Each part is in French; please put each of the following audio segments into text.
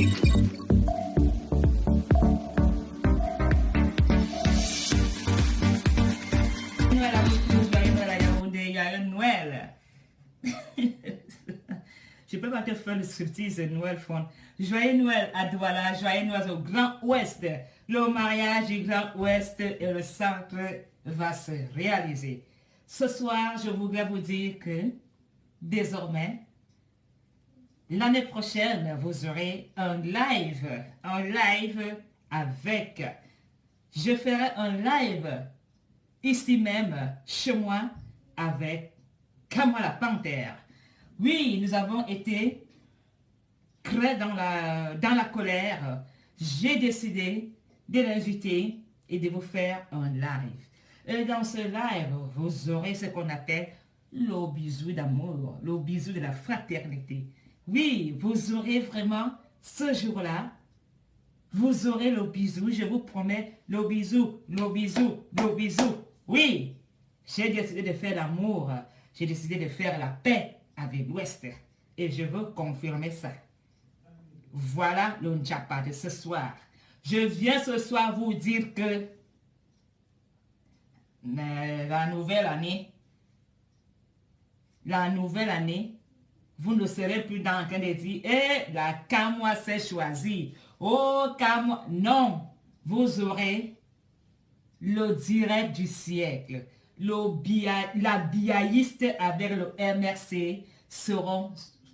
Noël à beaucoup, joyeux Noël à Yaoundé, il y a un Noël. Je peux pas te faire le striptease de Noël fond. Joyeux Noël à Douala, joyeux Noël au Grand Ouest. Le mariage du Grand Ouest et le centre va se réaliser. Ce soir, je voudrais vous dire que désormais, l'année prochaine, vous aurez un live avec. Je ferai un live ici même, chez moi, avec Kamala Panthère. Oui, nous avons été très dans la colère. J'ai décidé de l'inviter et de vous faire un live. Et dans ce live, vous aurez ce qu'on appelle le bisou d'amour, le bisou de la fraternité. Oui, vous aurez vraiment ce jour-là, vous aurez le bisou, je vous promets, le bisou, le bisou, le bisou. Oui, j'ai décidé de faire l'amour, j'ai décidé de faire la paix avec l'Ouest. Et je veux confirmer ça. Voilà le Njapa de ce soir. Je viens ce soir vous dire que la nouvelle année, vous ne serez plus dans le train de dire, la Kamwa s'est choisie. Oh, Kamwa. Non, vous aurez le direct du siècle. La biaïste avec le MRC seront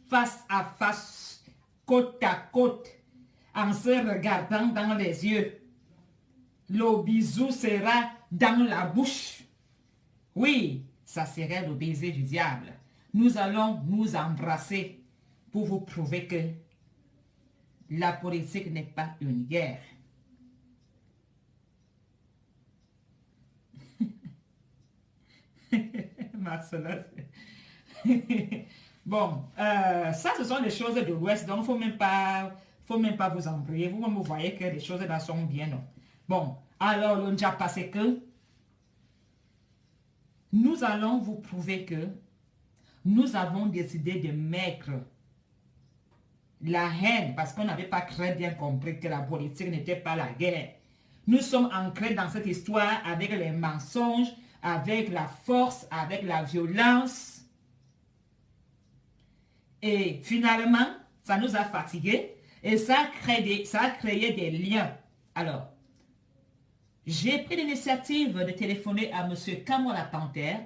face à face, côte à côte, en se regardant dans les yeux. Le bisou sera dans la bouche. Oui, ça serait le baiser du diable. Nous allons nous embrasser pour vous prouver que la politique n'est pas une guerre. Marcela. Bon, ça ce sont des choses de l'Ouest, donc faut même pas vous embrouiller. Vous voyez que les choses là sont bien, non? Bon, alors le Njapa, c'est que nous allons vous prouver que nous avons décidé de mettre la haine, parce qu'on n'avait pas très bien compris que la politique n'était pas la guerre. Nous sommes ancrés dans cette histoire avec les mensonges, avec la force, avec la violence. Et finalement, ça nous a fatigués et ça a créé des liens. Alors, j'ai pris l'initiative de téléphoner à M. Kamala Panthère.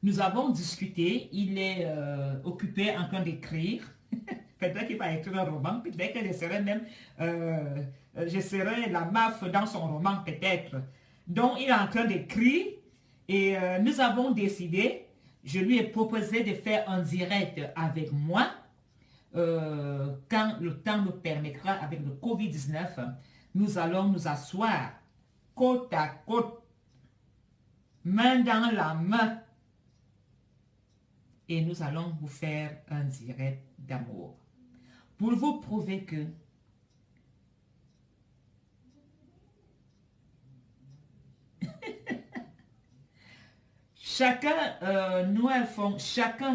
Nous avons discuté. Il est occupé en train d'écrire. Peut-être qu'il va écrire un roman. Peut-être que je serai la MAF dans son roman, peut-être. Donc, il est en train d'écrire. Et nous avons décidé, je lui ai proposé de faire un direct avec moi. Quand le temps nous permettra, avec le COVID-19, nous allons nous asseoir côte à côte, main dans la main, et nous allons vous faire un direct d'amour pour vous prouver que chacun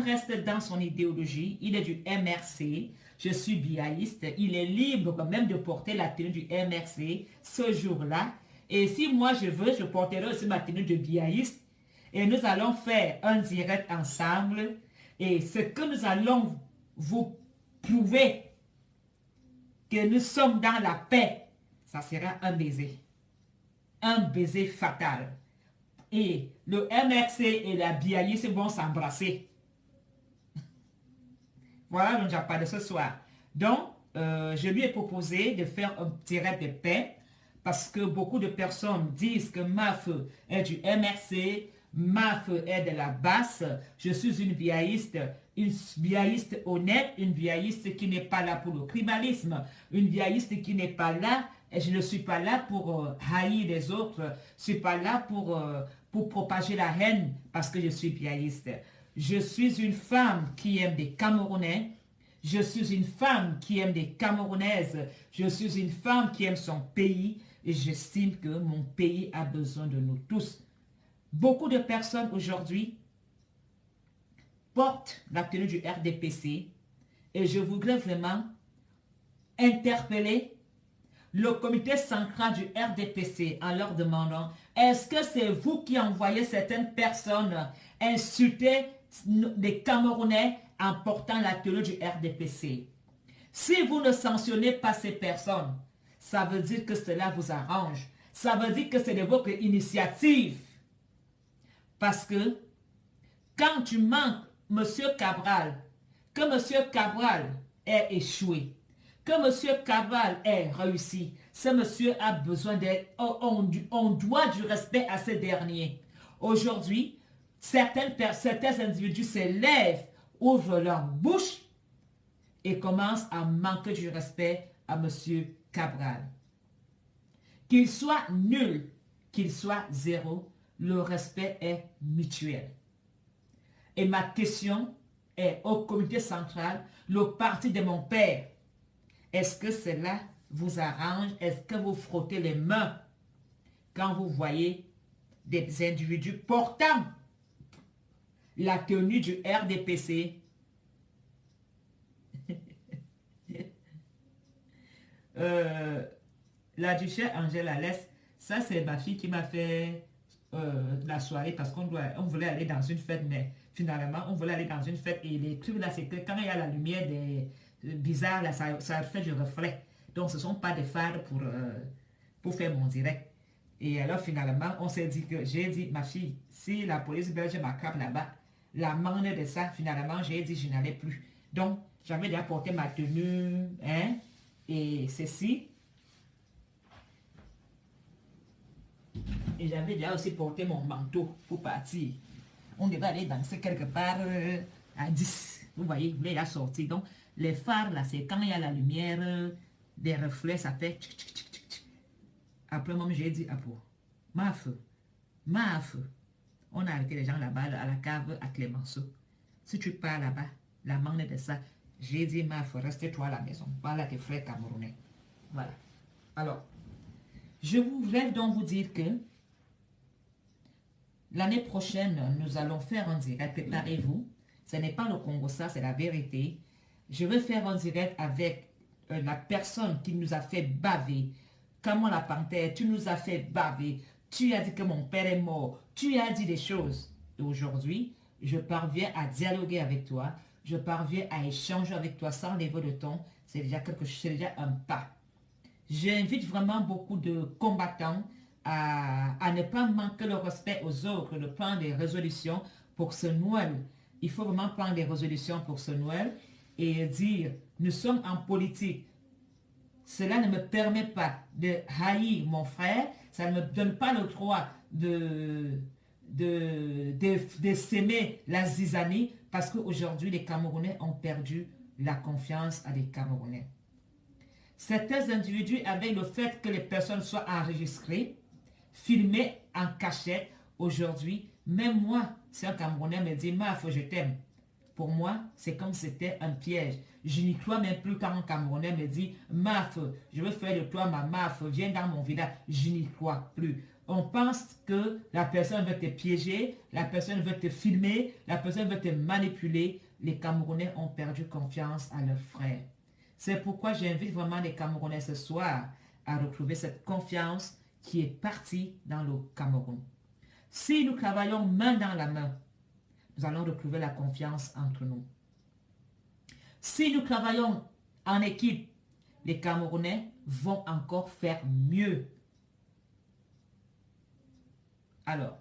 reste dans son idéologie. Il est du MRC, je suis biaïste, il est libre quand même de porter la tenue du MRC ce jour-là. Et si moi je veux, je porterai aussi ma tenue de biaïste. Et nous allons faire un direct ensemble. Et ce que nous allons vous prouver, que nous sommes dans la paix, ça sera un baiser. Un baiser fatal. Et le MRC et la biaïste vont s'embrasser. Voilà le Njapa de ce soir. Donc, je lui ai proposé de faire un direct de paix parce que beaucoup de personnes disent que MAF est du MRC, MAF est de la basse. Je suis une biaïste honnête, une biaïste qui n'est pas là pour le tribalisme, une biaïste qui n'est pas là, et je ne suis pas là pour haïr les autres, je ne suis pas là pour propager la haine parce que je suis biaïste. Je suis une femme qui aime des Camerounais. Je suis une femme qui aime des Camerounaises. Je suis une femme qui aime son pays. Et j'estime que mon pays a besoin de nous tous. Beaucoup de personnes aujourd'hui portent la tenue du RDPC. Et je voudrais vraiment interpeller le comité central du RDPC en leur demandant est-ce que c'est vous qui envoyez certaines personnes insulter des Camerounais en portant la tenue du RDPC? Si vous ne sanctionnez pas ces personnes, ça veut dire que cela vous arrange. Ça veut dire que c'est de votre initiative. Parce que quand tu manques M. Cabral, que M. Cabral ait échoué, que M. Cabral ait réussi, ce monsieur a besoin d'être, on doit du respect à ces derniers. Aujourd'hui, certains individus se lèvent, ouvrent leur bouche et commencent à manquer du respect à M. Cabral. Qu'il soit nul, qu'il soit zéro, le respect est mutuel. Et ma question est au comité central, le parti de mon père. Est-ce que cela vous arrange? Est-ce que vous frottez les mains quand vous voyez des individus portant la tenue du RDPC? La duchesse Angèle Alès, ça c'est ma fille qui m'a fait la soirée parce qu'on voulait aller dans une fête, mais finalement on voulait aller dans une fête et les trucs là c'est que quand il y a la lumière bizarre là, ça fait du reflet. Donc ce ne sont pas des phares pour faire mon direct. Et alors finalement on s'est dit que j'ai dit ma fille, si la police belge m'attrape là-bas, la manne de ça, finalement j'ai dit je n'allais plus. Donc j'avais déjà porté ma tenue, hein, et ceci. Et j'avais déjà aussi porté mon manteau pour partir. On devait aller danser quelque part à 10. Vous voyez, vous voulez la sortir. Donc, les phares, là, c'est quand il y a la lumière, des reflets, ça fait tchic, tchic, tchic, tchic. Après, moi, j'ai dit, ma feu. On a arrêté les gens là-bas, à la cave, à Clémenceau. Si tu pars là-bas, la manne de ça, j'ai dit, ma feu, reste-toi à la maison. Parle à tes frères camerounais. Voilà. Alors, je voudrais donc vous dire que l'année prochaine, nous allons faire un direct. Préparez-vous. Ce n'est pas le Congo, ça, c'est la vérité. Je vais faire un direct avec la personne qui nous a fait baver. Comment la panthère, tu nous as fait baver. Tu as dit que mon père est mort. Tu as dit des choses. Et aujourd'hui, je parviens à dialoguer avec toi. Je parviens à échanger avec toi sans lever de ton. C'est déjà quelque chose, c'est déjà un pas. J'invite vraiment beaucoup de combattants à ne pas manquer le respect aux autres, de prendre des résolutions pour ce Noël. Il faut vraiment prendre des résolutions pour ce Noël et dire, nous sommes en politique. Cela ne me permet pas de haïr mon frère, ça ne me donne pas le droit de s'aimer la zizanie parce qu'aujourd'hui, les Camerounais ont perdu la confiance à des Camerounais. Certains individus, avec le fait que les personnes soient enregistrées, filmées en cachette, aujourd'hui, même moi, si un Camerounais me dit « Maf, je t'aime », pour moi, c'est comme si c'était un piège. Je n'y crois même plus quand un Camerounais me dit « Maf, je veux faire de toi ma maf, viens dans mon village », je n'y crois plus. On pense que la personne veut te piéger, la personne veut te filmer, la personne veut te manipuler. Les Camerounais ont perdu confiance à leurs frères. C'est pourquoi j'invite vraiment les Camerounais ce soir à retrouver cette confiance qui est partie dans le Cameroun. Si nous travaillons main dans la main, nous allons retrouver la confiance entre nous. Si nous travaillons en équipe, les Camerounais vont encore faire mieux. Alors,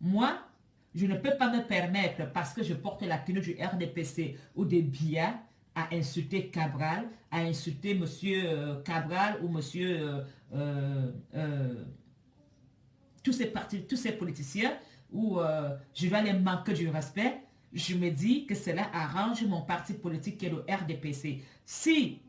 moi, je ne peux pas me permettre, parce que je porte la tenue du RDPC ou des BIA, à insulter Cabral, à insulter monsieur Cabral ou monsieur tous ces politiciens où je dois les manquer du respect. Je me dis que cela arrange mon parti politique qui est le RDPC. Si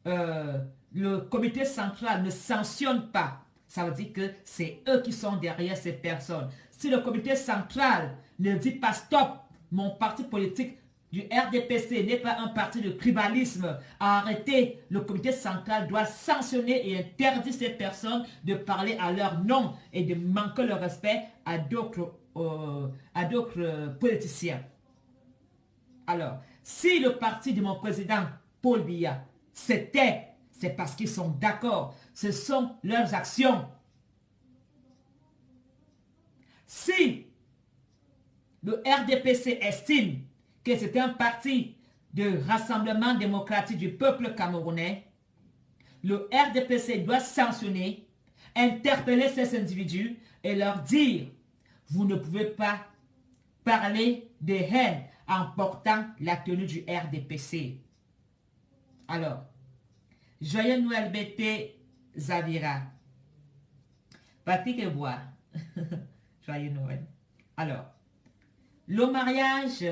le comité central ne sanctionne pas, ça veut dire que c'est eux qui sont derrière ces personnes. Si le comité central ne dit pas stop, mon parti politique du RDPC n'est pas un parti de tribalisme, arrêtez, le comité central doit sanctionner et interdire ces personnes de parler à leur nom et de manquer le respect à d'autres politiciens. Alors, si le parti de mon président Paul Biya. C'est parce qu'ils sont d'accord. Ce sont leurs actions. Si le RDPC estime que c'est un parti de Rassemblement démocratique du peuple camerounais, le RDPC doit sanctionner, interpeller ces individus et leur dire, vous ne pouvez pas parler de haine en portant la tenue du RDPC. Alors, joyeux Noël BT Zavira. Patrick et bois. Joyeux Noël. Alors, le mariage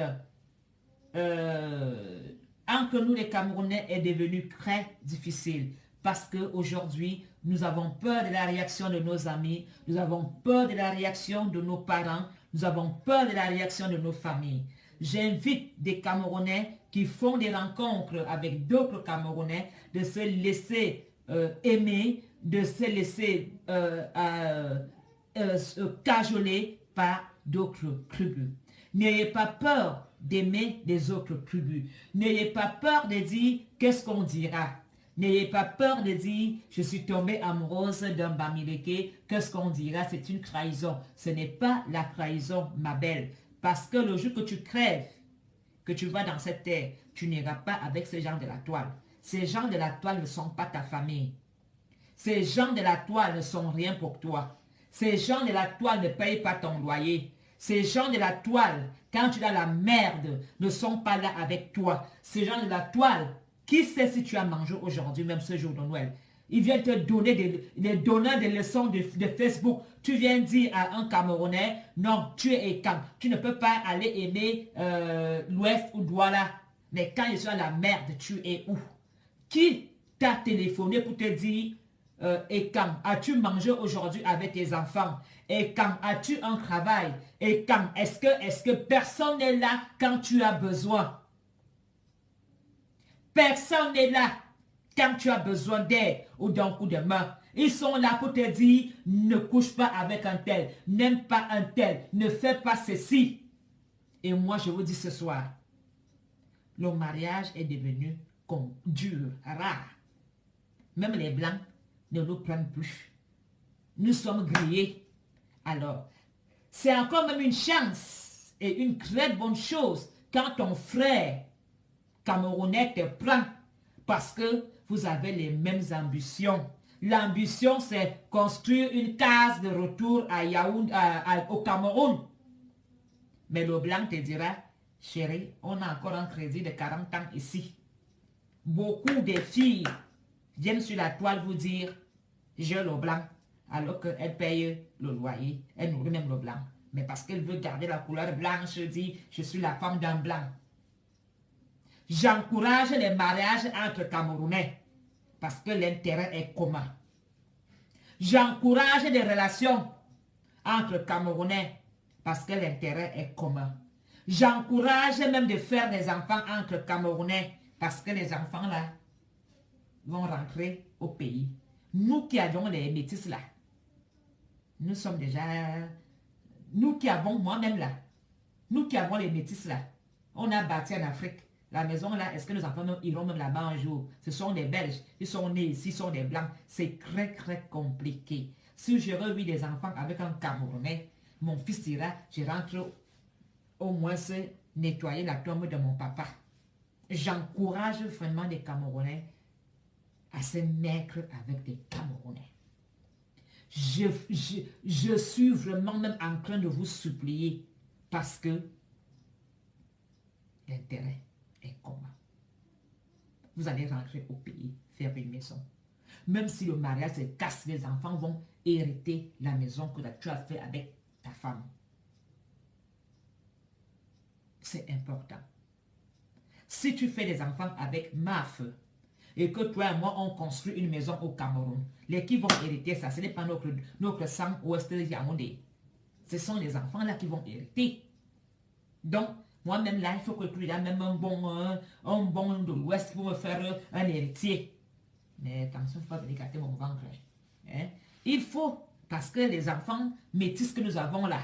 entre nous les Camerounais est devenu très difficile parce qu'aujourd'hui, nous avons peur de la réaction de nos amis, nous avons peur de la réaction de nos parents, nous avons peur de la réaction de nos familles. J'invite des Camerounais qui font des rencontres avec d'autres Camerounais de se laisser aimer, de se laisser cajoler par d'autres tribus. N'ayez pas peur d'aimer des autres tribus. N'ayez pas peur de dire qu'est-ce qu'on dira. N'ayez pas peur de dire je suis tombée amoureuse d'un Bamileke. Qu'est-ce qu'on dira? C'est une trahison. Ce n'est pas la trahison, ma belle. Parce que le jour que tu crèves, que tu vas dans cette terre, tu n'iras pas avec ces gens de la toile. Ces gens de la toile ne sont pas ta famille. Ces gens de la toile ne sont rien pour toi. Ces gens de la toile ne payent pas ton loyer. Ces gens de la toile, quand tu as la merde, ne sont pas là avec toi. Ces gens de la toile, qui sait si tu as mangé aujourd'hui, même ce jour de Noël? Ils viennent te donner des leçons de Facebook. Tu viens dire à un Camerounais, non, tu es Ekam. Tu ne peux pas aller aimer l'Ouest ou Douala. Mais quand ils sont à la merde, tu es où? Qui t'a téléphoné pour te dire, Ekam, as-tu mangé aujourd'hui avec tes enfants? Ekam, as-tu un travail? Ekam, est-ce que personne n'est là quand tu as besoin? Personne n'est là quand tu as besoin d'aide ou d'un coup de main. Ils sont là pour te dire, ne couche pas avec un tel, n'aime pas un tel, ne fais pas ceci. Et moi, je vous dis ce soir, le mariage est devenu dur, rare. Même les Blancs ne nous prennent plus. Nous sommes grillés. Alors, c'est encore même une chance et une très bonne chose quand ton frère Camerounais te prend parce que vous avez les mêmes ambitions. L'ambition, c'est construire une case de retour à Yaoundé, au Cameroun. Mais le blanc te dira, chérie, on a encore un crédit de 40 ans ici. Beaucoup de filles viennent sur la toile vous dire, j'ai le blanc, alors qu'elles payent le loyer. Elles nourrissent même le blanc. Mais parce qu'elle veut garder la couleur blanche, dit, je suis la femme d'un blanc. J'encourage les mariages entre Camerounais parce que l'intérêt est commun. J'encourage des relations entre Camerounais parce que l'intérêt est commun. J'encourage même de faire des enfants entre Camerounais parce que les enfants là vont rentrer au pays. Nous qui avons les métis là, nous sommes déjà, nous qui avons moi-même là, nous qui avons les métis là, on a bâti en Afrique. La maison là, est-ce que nos enfants iront même là-bas un jour? Ce sont des Belges, ils sont nés ici, ils sont des Blancs. C'est très très compliqué. Si j'aurais eu des enfants avec un Camerounais, mon fils dira, je rentre au moins se nettoyer la tombe de mon papa. J'encourage vraiment les Camerounais à se mettre avec des Camerounais. Je suis vraiment même en train de vous supplier parce que l'intérêt est commun. Vous allez rentrer au pays, faire une maison. Même si le mariage se casse, les enfants vont hériter la maison que tu as fait avec ta femme. C'est important. Si tu fais des enfants avec ma feu et que toi et moi on construit une maison au Cameroun, les qui vont hériter ça, ce n'est pas notre sang ouest Yaoundé. Ce sont les enfants là qui vont hériter. Donc, moi-même là, il faut que tu aies même un bon de l'Ouest pour me faire un héritier. Mais attention, il ne faut pas venir gâter mon ventre. Hein? Il faut, parce que les enfants métis que nous avons là,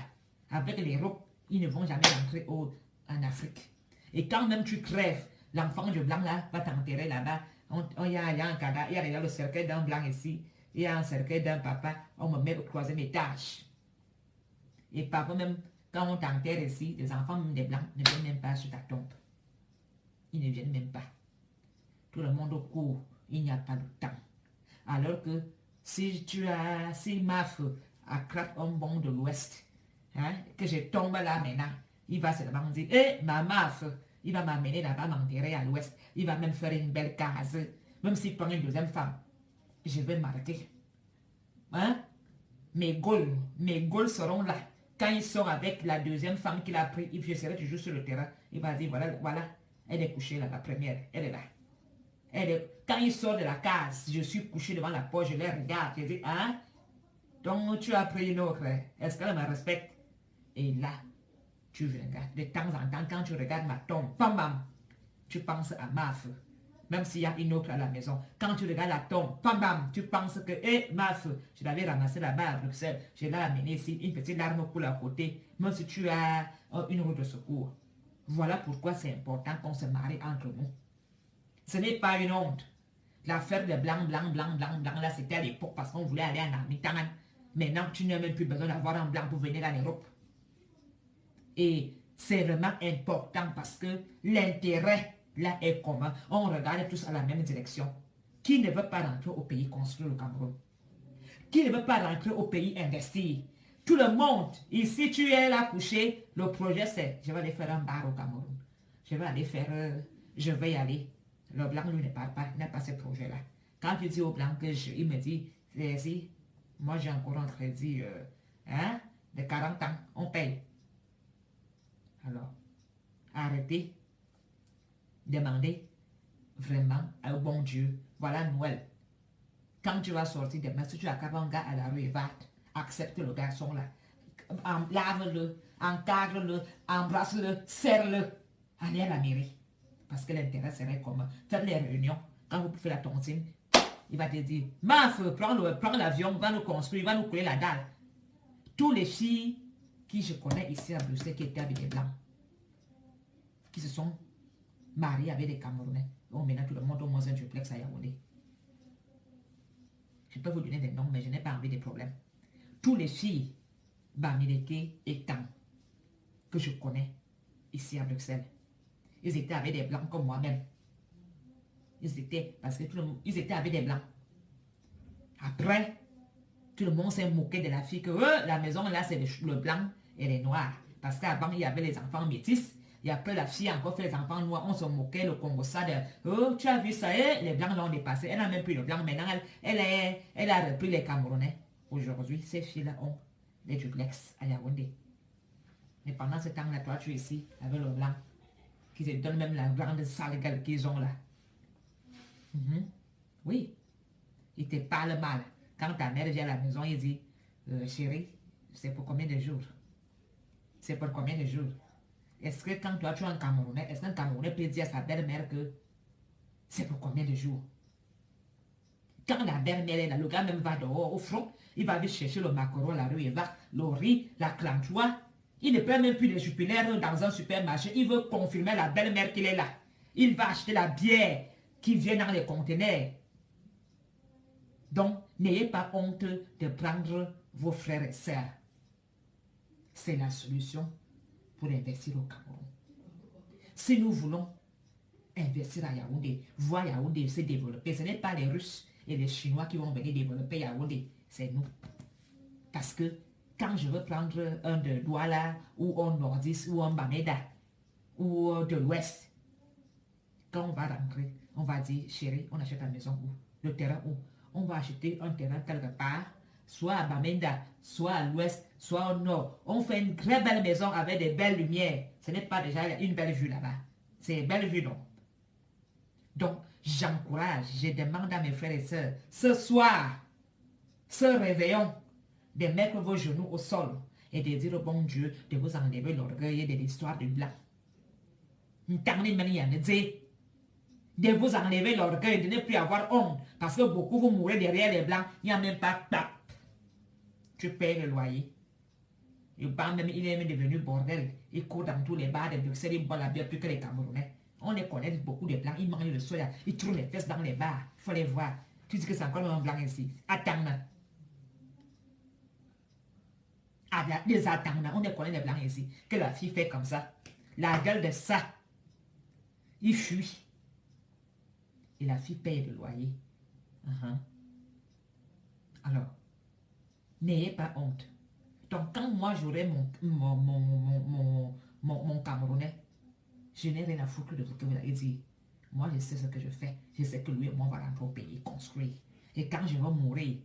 avec l'Europe, ils ne vont jamais rentrer en Afrique. Et quand même tu crèves, L'enfant de blanc là va t'enterrer là-bas. Il y a un cadavre, il y a déjà le cercueil d'un blanc ici. Il y a un cercueil d'un papa. On me met au troisième étage. Et parfois même, quand on t'enterre ici, les enfants même des blancs ne viennent même pas sur ta tombe. Ils ne viennent même pas. Tout le monde court. Il n'y a pas de temps. Alors que si Maf attrape un bon de l'Ouest, hein, que je tombe là maintenant, il va seulement dire, ma Maf, il va m'amener là-bas, m'enterrer à l'Ouest. Il va même faire une belle case. Même s'il prend une deuxième femme, je vais m'arrêter. Hein? Mes Gaules seront là. Quand il sort avec la deuxième femme qu'il a pris, je serai toujours sur le terrain. Il va dire, voilà, elle est couchée là, la première, elle est là. Quand il sort de la case, je suis couché devant la porte, je les regarde, je dis, hein? Donc tu as pris une autre, est-ce qu'elle me respecte? Et là, tu regardes, de temps en temps, quand tu regardes ma tombe, bam bam, tu penses à ma feu. Même s'il y a une autre à la maison, quand tu regardes la tombe, bam bam, tu penses que, ma feu, je l'avais ramassé là-bas à Bruxelles, je l'ai amené ici, une petite larme coule à côté, même si tu as une roue de secours. Voilà pourquoi c'est important qu'on se marie entre nous. Ce n'est pas une honte. L'affaire de blanc, là, c'était à l'époque parce qu'on voulait aller en armée. Maintenant, tu n'as même plus besoin d'avoir un blanc pour venir en Europe. Et c'est vraiment important parce que l'intérêt, là, est commun. On regarde tous à la même direction. Qui ne veut pas rentrer au pays construire le Cameroun? Qui ne veut pas rentrer au pays investir? Tout le monde, ici, tu es là couché. Le projet, c'est, je vais aller faire un bar au Cameroun. Je vais aller faire, je vais y aller. Le blanc, lui, ne parle pas, il n'a pas ce projet-là. Quand tu dis au blanc que il me dit, si, moi j'ai encore un crédit de 40 ans, on paye. Alors, arrêtez, demandez vraiment au bon Dieu, voilà Noël. Quand tu vas sortir demain, si tu acceptes un gars à la rue, va, accepte le garçon là. Lave-le, encadre-le, embrasse-le, serre-le. Allez à la mairie. Parce que l'intérêt serait commun. Faites les réunions. Quand vous faites la tontine, il va te dire, Maf, prends l'avion, va nous construire, va nous couler la dalle. Tous les filles qui je connais ici à Bruxelles qui étaient avec des blancs, qui se sont mariées avec des Camerounais. On maintenant tout le monde au moins un duplex à Yaoundé. Je peux vous donner des noms, mais je n'ai pas envie de problèmes. Tous les filles, Bamileke et Tang, que je connais ici à Bruxelles, ils étaient avec des blancs comme moi-même. Ils étaient, parce que ils étaient avec des blancs. Après, tout le monde s'est moqué de la fille que la maison là c'est le blanc et les noirs. Parce qu'avant il y avait les enfants métis. Et après la fille a encore fait les enfants noirs. On se moquait le Congo ça de tu as vu ça, les blancs l'ont dépassé. Elle n'a même plus le blanc. Maintenant elle a repris les Camerounais. Aujourd'hui, ces filles-là ont des duplex à Yaoundé. Mais pendant ce temps-là, toi tu es ici avec le blanc. Qui se donnent même la grande sale gueule qu'ils ont là. Oui. Ils te parlent mal. Quand ta mère vient à la maison, il dit, chérie, c'est pour combien de jours? C'est pour combien de jours? Est-ce que quand toi tu es un Camerounais, est-ce qu'un Camerounais peut dire à sa belle-mère que c'est pour combien de jours? Quand la belle-mère est là, le gars même va dehors au front, il va aller chercher le macaron à la rue, il va, le riz, la clantoie. Il ne prend même plus les jupilaires dans un supermarché. Il veut confirmer à la belle-mère qu'il est là. Il va acheter la bière qui vient dans les conteneurs. Donc, n'ayez pas honte de prendre vos frères et sœurs. C'est la solution pour investir au Cameroun. Si nous voulons investir à Yaoundé, voir Yaoundé se développer, ce n'est pas les Russes et les Chinois qui vont venir développer Yaoundé, c'est nous. Parce que quand je veux prendre un de Douala, ou un Nordis, ou un Bamenda, ou de l'Ouest, quand on va rentrer, on va dire, chérie, on achète la maison où? Le terrain où? On va acheter un terrain quelque part, soit à Bamenda, soit à l'Ouest, soit au Nord. On fait une très belle maison avec des belles lumières. Ce n'est pas déjà une belle vue là-bas. C'est une belle vue, non? Donc, j'encourage, je demande à mes frères et sœurs, ce soir, ce réveillon, de mettre vos genoux au sol et de dire au bon Dieu de vous enlever l'orgueil de l'histoire du blanc. De vous enlever l'orgueil, de ne plus avoir honte, parce que beaucoup vous mourrez derrière les blancs, il n'y a même pas de tu payes le loyer. Le banc même, il est même devenu bordel. Il court dans tous les bars de Bruxelles, il boit la bière plus que les Camerounais. On les connaît beaucoup de blancs. Ils mangent le soya. Ils trouvent les fesses dans les bars. Il faut les voir. Tu dis que c'est encore un blanc ici. Attends. Ah, des attendants. On les connaît les blancs ici. Que la fille fait comme ça. La gueule de ça. Il fuit. Et la fille paye le loyer. Alors, n'ayez pas honte. Donc, quand moi j'aurai mon Camerounais, je n'ai rien à foutre de ce que vous allez dire. Moi, je sais ce que je fais. Je sais que lui et moi, on va rentrer au pays, construire. Et quand je vais mourir,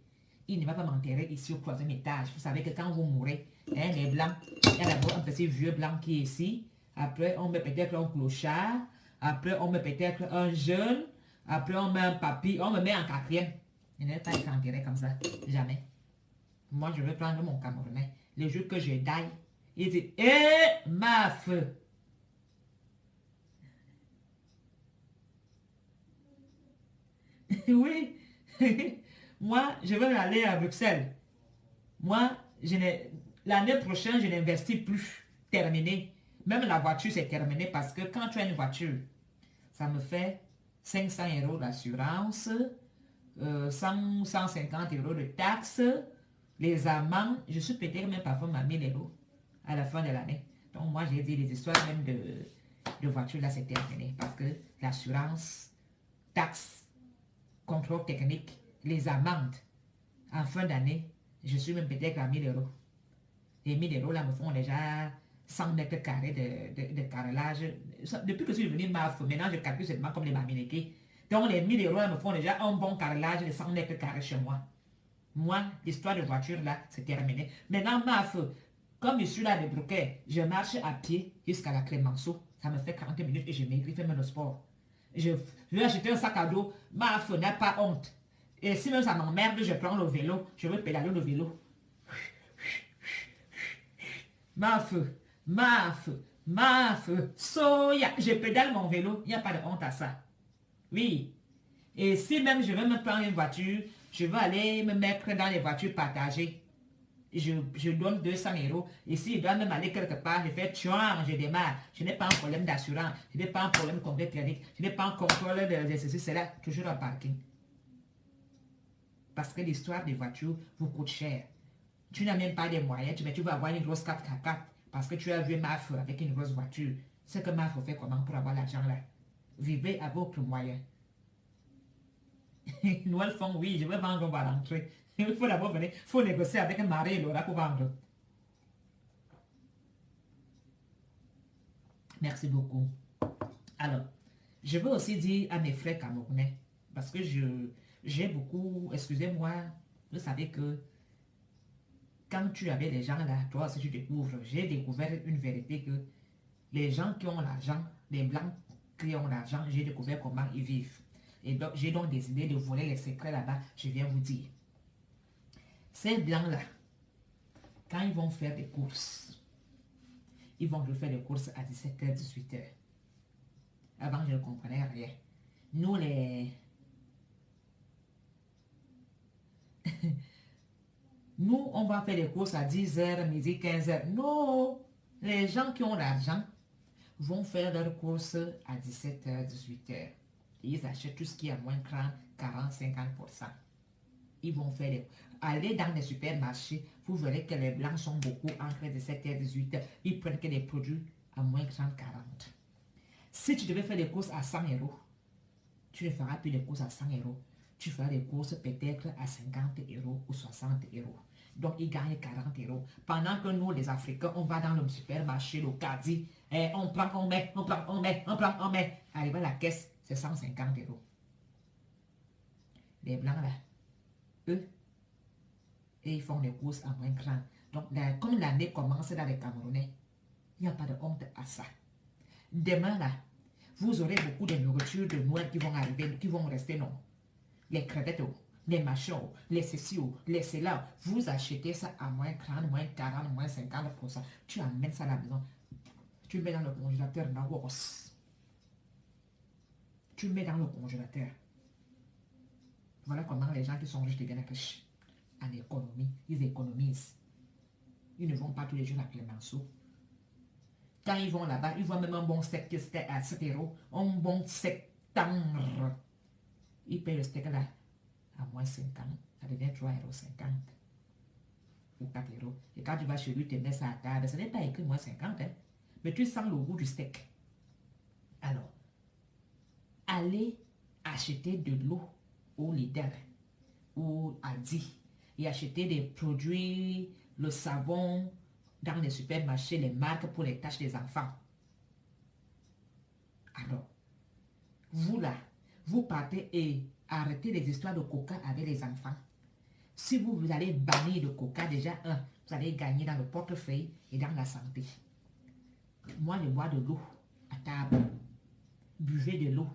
il ne va pas m'enterrer ici au troisième étage. Vous savez que quand vous mourrez, hein, les blancs, il y a d'abord un petit vieux blanc qui est ici. Après, on met peut-être un clochard. Après, on met peut-être un jeune. Après, on met un papy. On me met en quatrième. Il ne va pas être enterré comme ça. Jamais. Moi, je vais prendre mon Camerounais. Le jour que je die, il dit, eh, ma feu. Oui. Moi, je vais aller à Bruxelles. Moi, l'année prochaine, je n'investis plus. Terminé. Même la voiture, c'est terminé parce que quand tu as une voiture, ça me fait 500 € d'assurance, 150 € de taxes, les amendes. Je suis peut-être même parfois à 1000 € à la fin de l'année. Donc, moi, j'ai dit les histoires même de voiture, là, c'est terminé parce que l'assurance, taxes, contrôle technique, les amendes, en fin d'année, je suis même peut-être à 1000 €. Les 1000 € là me font déjà 100 mètres carrés de carrelage. Depuis que je suis venu MAF, maintenant je calcule seulement comme les Bamileke. Donc les 1000 € là me font déjà un bon carrelage de 100 mètres carrés chez moi. Moi, l'histoire de voiture là, c'est terminé. Maintenant MAF, comme je suis là de Bruxelles, je marche à pied jusqu'à la Clémenceau. Ça me fait 40 minutes et je maigris, fais même le sport. Je vais acheter un sac à dos. MAF n'a pas honte. Et si même ça m'emmerde, je prends le vélo. Je veux pédaler le vélo. Ma feu, soya. Je pédale mon vélo. Il n'y a pas de honte à ça. Oui. Et si même je veux me prendre une voiture, je veux aller me mettre dans les voitures partagées. Je donne 200 €. Et si je dois même aller quelque part, je fais tchouan, je démarre. Je n'ai pas un problème d'assurance. Je n'ai pas un problème de contrôle technique. Je n'ai pas un contrôle de ceci, cela. Toujours en parking. Parce que l'histoire des voitures vous coûte cher. Tu n'as même pas les moyens, mais tu vas avoir une grosse 4x4 parce que tu as vu Maf avec une grosse voiture. C'est que Maf fait comment pour avoir l'argent là? Vivez à votre moyen. Noël font, oui, je vais vendre, on va rentrer. Il faut d'abord venir, il faut négocier avec un mari et Laura pour vendre. Merci beaucoup. Alors, je veux aussi dire à mes frères camerounais, parce que j'ai beaucoup, excusez-moi, vous savez que quand tu avais des gens là, toi aussi tu découvres, j'ai découvert une vérité que les gens qui ont l'argent, les blancs qui ont l'argent, j'ai découvert comment ils vivent. Et donc, j'ai donc décidé de voler les secrets là-bas, je viens vous dire. Ces blancs-là, quand ils vont faire des courses, ils vont faire des courses à 17h, 18h. Avant, je ne comprenais rien. Nous, Nous, on va faire des courses à 10h, midi, 15h. Non! Les gens qui ont l'argent vont faire leurs courses à 17h, 18h. Ils achètent tout ce qui est à moins 30, 40, 50%. Ils vont faire des... Allez dans les supermarchés, vous verrez que les blancs sont beaucoup entre 17h et 18h. Ils prennent que des produits à moins 30, 40. Si tu devais faire des courses à 100 €, tu ne feras plus des courses à 100 €. Tu feras des courses peut-être à 50 € ou 60 €. Donc, ils gagnent 40 €. Pendant que nous, les Africains, on va dans le supermarché, le caddie, et on prend, on met, on prend, on met, on prend, on met. Arrivé à la caisse, c'est 150 €. Les blancs, là, eux, et ils font des courses à moins 30. Donc, comme l'année commence dans les Camerounais, il n'y a pas de honte à ça. Demain, là, vous aurez beaucoup de nourriture de Noël qui vont arriver, qui vont rester non. Les crevettes, les machins, les ceci, les cela. Vous achetez ça à moins 30, moins 40, moins 50%. Tu amènes ça à la maison. Tu mets dans le congélateur. Tu mets dans le congélateur. Voilà comment les gens qui sont riches deviennent riches. En économie, ils économisent. Ils ne vont pas tous les jours à Clémenceau. Quand ils vont là-bas, ils voient même un bon steak qui était à 7 euros. Un bon steak tendre. Ils payent le steak là à moins 50. Ça devient 3,50 € ou 4 €. Et quand tu vas chez lui, tu mets ça à table. Ce n'est pas écrit moins 50, hein, mais tu sens le goût du steak. Alors, allez acheter de l'eau au Lidl ou Aldi et acheter des produits, le savon dans les supermarchés, les marques pour les tâches des enfants. Alors, vous là, vous partez et arrêtez les histoires de coca avec les enfants. Si vous allez bannir le coca, déjà, vous allez gagner dans le portefeuille et dans la santé. Moi, je bois de l'eau à table. Buvez de l'eau.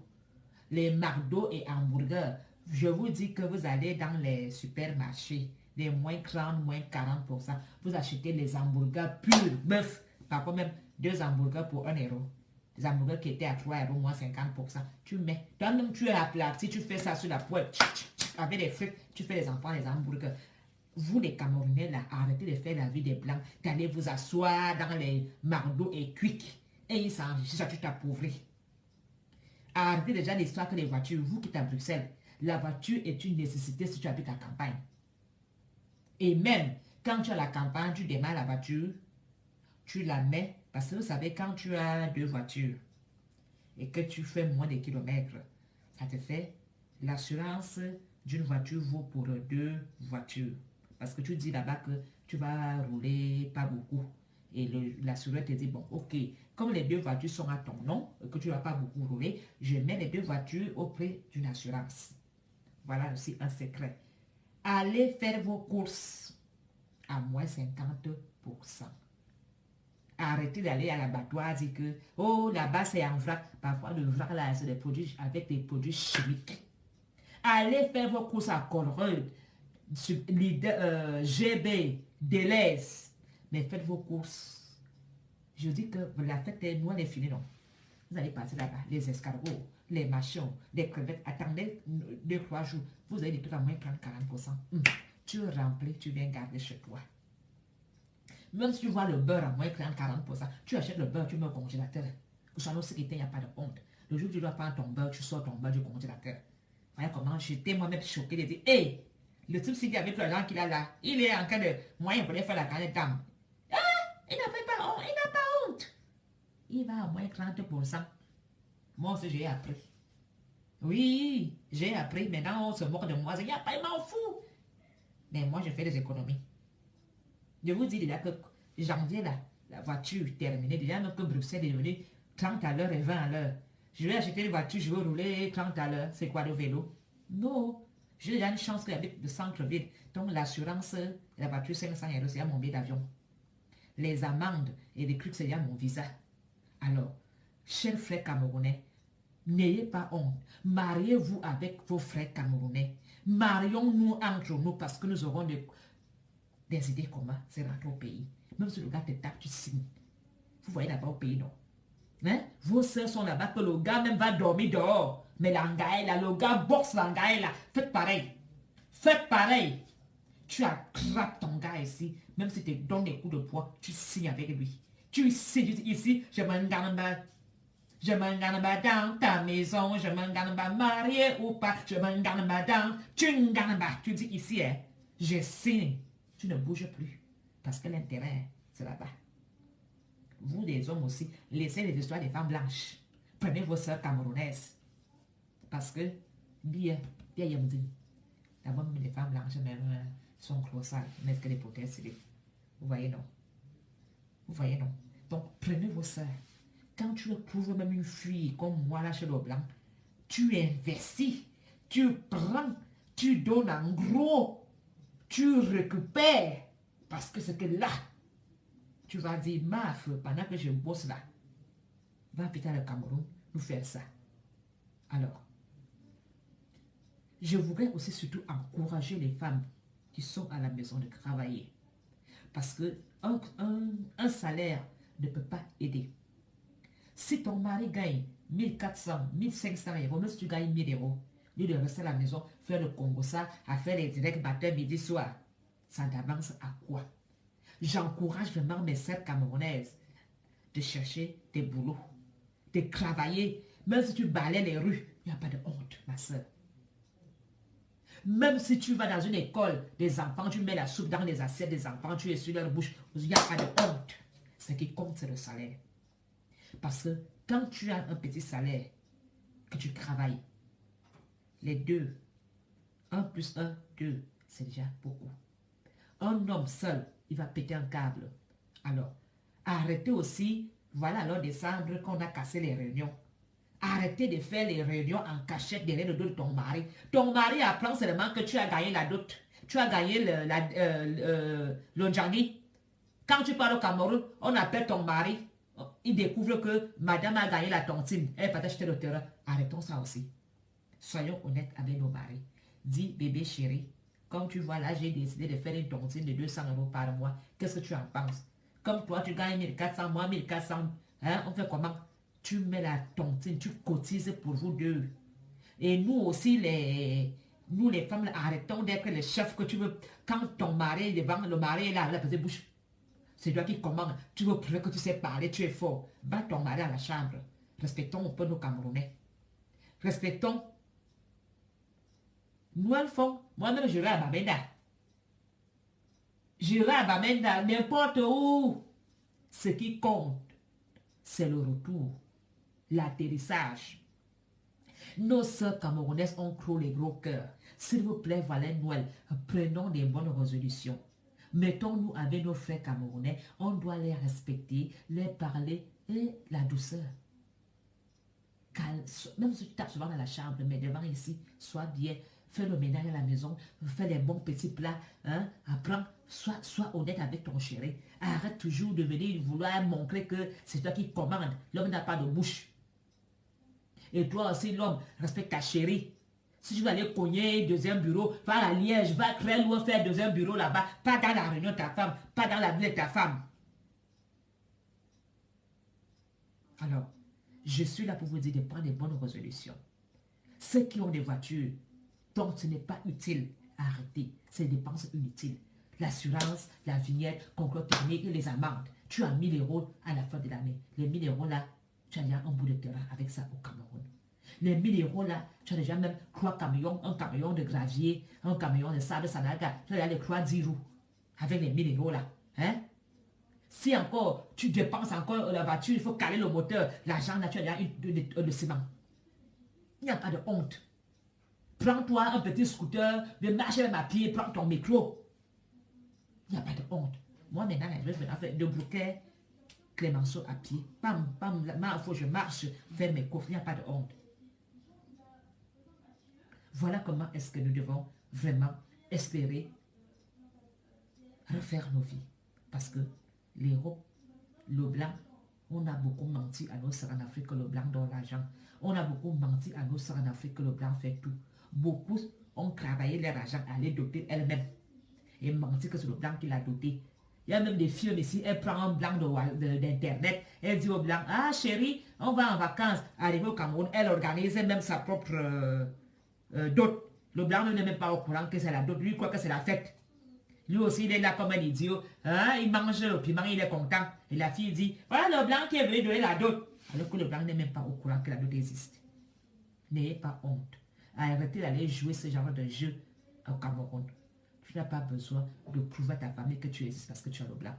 Les McDo et hamburgers, je vous dis que vous allez dans les supermarchés, des moins 30, moins 40%, vous achetez les hamburgers purs, bœuf, parfois même 2 hamburgers pour 1 €. Des hamburgers qui étaient à 3 € moins 50%. Tu mets, toi-même tu es à plat, si tu fais ça sur la poêle, avec des frites, tu fais les enfants les hamburgers. Vous les Camerounais là, arrêtez de faire la vie des Blancs, d'aller vous asseoir dans les McDo et Quick, et ils s'enrichissent, ça tu t'appauvris. Arrêtez déjà l'histoire que les voitures, vous qui êtes à Bruxelles, la voiture est une nécessité si tu habites à campagne. Et même quand tu as la campagne, tu démarres la voiture, tu la mets, parce que vous savez, quand tu as 2 voitures et que tu fais moins de kilomètres, ça te fait l'assurance d'une voiture vaut pour 2 voitures. Parce que tu dis là-bas que tu vas rouler pas beaucoup. Et l'assureur te dit, bon, ok, comme les 2 voitures sont à ton nom, que tu ne vas pas beaucoup rouler, je mets les 2 voitures auprès d'une assurance. Voilà aussi un secret. Allez faire vos courses à moins 50%. Arrêtez d'aller à l'abattoir et dire que, oh, là-bas c'est en vrac. Parfois, le vrac là, c'est des produits avec des produits chimiques. Allez faire vos courses à Colruyt, GB, Deleuze. Mais faites vos courses. Je dis que la fête est loin de finir, non. Vous allez passer là-bas, les escargots, les machins, les crevettes. Attendez 2-3 jours. Vous avez des trucs à moins 30-40%. Tu remplis, tu viens garder chez toi. Même si tu vois le beurre à moins 30-40%, tu achètes le beurre, tu mets au congélateur. Pour son autre il n'y a pas de honte. Le jour où tu dois prendre ton beurre, tu sors ton beurre du congélateur. Voyez comment j'étais moi-même choqué de dire, hé, le type s'il dit avec l'argent qu'il a là, il est en train de moyen pour faire la grande dame. Ah, il n'a pas honte, il n'a pas honte. Il va à moins 30%. Moi aussi, j'ai appris. Oui, j'ai appris. Maintenant, on se moque de moi. Il n'y a pas, il m'en fout. Mais moi, je fais des économies. Je vous dis déjà que janvier, là, la voiture terminée. Déjà, que Bruxelles est devenu 30 à l'heure et 20 à l'heure. Je vais acheter une voiture, je vais rouler 30 à l'heure. C'est quoi le vélo? Non. J'ai déjà une chance qu'il habite de centre-ville. Donc, l'assurance de la voiture, 500 €, c'est à mon billet d'avion. Les amendes et les trucs, c'est à mon visa. Alors, chers frères camerounais, n'ayez pas honte. Mariez-vous avec vos frères camerounais. Marions-nous entre nous parce que nous aurons des idées communes. C'est rentrer au pays. Même si le gars te tape, tu signes. Vous voyez là-bas au pays, non? Hein? Vos soeurs sont là-bas que le gars même va dormir dehors. Mais l'angaï là, le gars boxe l'angaï là. Faites pareil. Faites pareil. Tu attrapes ton gars ici. Même si tu te donnes des coups de poing, tu signes avec lui. Tu signes ici, je m'en gagne pas. Je m'en gagne pas dans ta maison. Je m'en gagne pas marié ou pas. Je m'en gagne pas dans. Tu ne gagnes pas. Tu dis ici, hein, je signe. Tu ne bouges plus. Parce que l'intérêt, c'est là-bas. Vous, des hommes aussi, laissez les histoires des femmes blanches. Prenez vos soeurs camerounaises. Parce que, bien, d'abord, les femmes blanches, même, sont colossales. Mais que les prothèses, vous voyez, non? Vous voyez, non? Donc, prenez vos soeurs. Quand tu trouves même une fille comme moi, là, chez le blanc, tu investis, tu prends, tu donnes en gros, tu récupères. Parce que c'est que là, tu vas dire, maf, pendant que je bosse là, va habiter le Cameroun, nous faire ça. Alors, je voudrais aussi surtout encourager les femmes qui sont à la maison de travailler. Parce que un salaire ne peut pas aider. Si ton mari gagne 1400, 1500 €, même si tu gagnes 1000 €, lui de rester à la maison, faire le Congo ça, à faire les directs matin, midi, soir, ça t'avance à quoi? J'encourage vraiment mes sœurs camerounaises de chercher des boulots, de travailler. Même si tu balais les rues, il n'y a pas de honte, ma soeur. Même si tu vas dans une école, des enfants, tu mets la soupe dans les assiettes des enfants, tu es sur leur bouche, il n'y a pas de honte. Ce qui compte, c'est le salaire. Parce que quand tu as un petit salaire, que tu travailles, les deux, 1 plus 1, 2, c'est déjà beaucoup. Un homme seul, il va péter un câble. Alors, arrêtez aussi, voilà lors décembre qu'on a cassé les réunions. Arrêtez de faire les réunions en cachette derrière le dos de ton mari. Ton mari apprend seulement que tu as gagné la dot. Tu as gagné le Njagi. Quand tu parles au Cameroun, on appelle ton mari. Il découvre que madame a gagné la tontine. Elle va t'acheter le terrain. Arrêtons ça aussi. Soyons honnêtes avec nos maris. Dis, bébé chéri, comme tu vois là, j'ai décidé de faire une tontine de 200 € par mois. Qu'est-ce que tu en penses? Comme toi, tu gagnes 1400, moi 1400. Hein? On fait comment? Tu mets la tontine, tu cotises pour vous deux. Et nous aussi, nous les femmes, arrêtons d'être les chefs que tu veux. Quand ton mari est devant, le mari est là, la petite bouche. C'est toi qui commandes. Tu veux prouver que tu sais parler, tu es fort. Va ton mari à la chambre. Respectons un peu nos Camerounais. Respectons. Nous, elles font. Moi-même, j'irai à Bamenda. J'irai à Bamenda, n'importe où. Ce qui compte, c'est le retour. L'atterrissage. Nos sœurs camerounaises ont trop les gros cœurs. S'il vous plaît, Valère Noël, prenons des bonnes résolutions. Mettons-nous avec nos frères camerounais, on doit les respecter, les parler et la douceur. Même si tu tapes souvent dans la chambre, mais devant ici, sois bien, fais le ménage à la maison, fais des bons petits plats, hein, apprends, sois honnête avec ton chéri. Arrête toujours de venir vouloir montrer que c'est toi qui commandes. L'homme n'a pas de bouche. Et toi aussi, l'homme, respecte ta chérie. Si tu vas aller cogner deuxième bureau, va à Liège, va très loin faire deuxième bureau là-bas, pas dans la réunion de ta femme, pas dans la vie de ta femme. Alors, je suis là pour vous dire de prendre des bonnes résolutions. Ceux qui ont des voitures, donc ce n'est pas utile, arrêtez, c'est des dépenses inutiles. L'assurance, la vignette, concours technique et les amendes. Tu as 1000 € à la fin de l'année. Les 1000 € là, tu as déjà un bout de terrain avec ça au Cameroun. Les 1000 € là, tu as déjà même 3 camions, un camion de gravier, un camion de sable Sanaga, tu as déjà les 3 10 roues avec les 1000 € là. Hein? Si encore tu dépenses encore la voiture, il faut caler le moteur, l'argent là, tu as déjà de ciment. Il n'y a pas de honte. Prends-toi un petit scooter, de marcher même à pied, prends ton micro. Il n'y a pas de honte. Moi maintenant, je vais faire de bouquet Clémenceau à pied. Pam, pam, il faut que je marche, faire mes courses. Il n'y a pas de honte. Voilà comment est-ce que nous devons vraiment espérer refaire nos vies. Parce que l'Europe, le blanc, on a beaucoup menti à nos sœurs en Afrique que le blanc donne l'argent. On a beaucoup menti à nos sœurs en Afrique que le blanc fait tout. Beaucoup ont travaillé leur argent à les doter elles-mêmes. Et menti que c'est le blanc qui l'a doté. Il y a même des filles ici, elles prennent un blanc d'internet, elle dit au blanc, ah chérie, on va en vacances, arriver au Cameroun, elle organise même sa propre dot. Le blanc n'est même pas au courant que c'est la dot, lui croit que c'est la fête. Lui aussi, il est là comme un idiot, hein? Il mange le piment, il est content. Et la fille dit, voilà le blanc qui est venu donner la dot. Alors que le blanc n'est même pas au courant que la dot existe. N'ayez pas honte. Arrêtez d'aller jouer ce genre de jeu au Cameroun. Tu n'as pas besoin de prouver à ta famille que tu existes parce que tu as le blanc.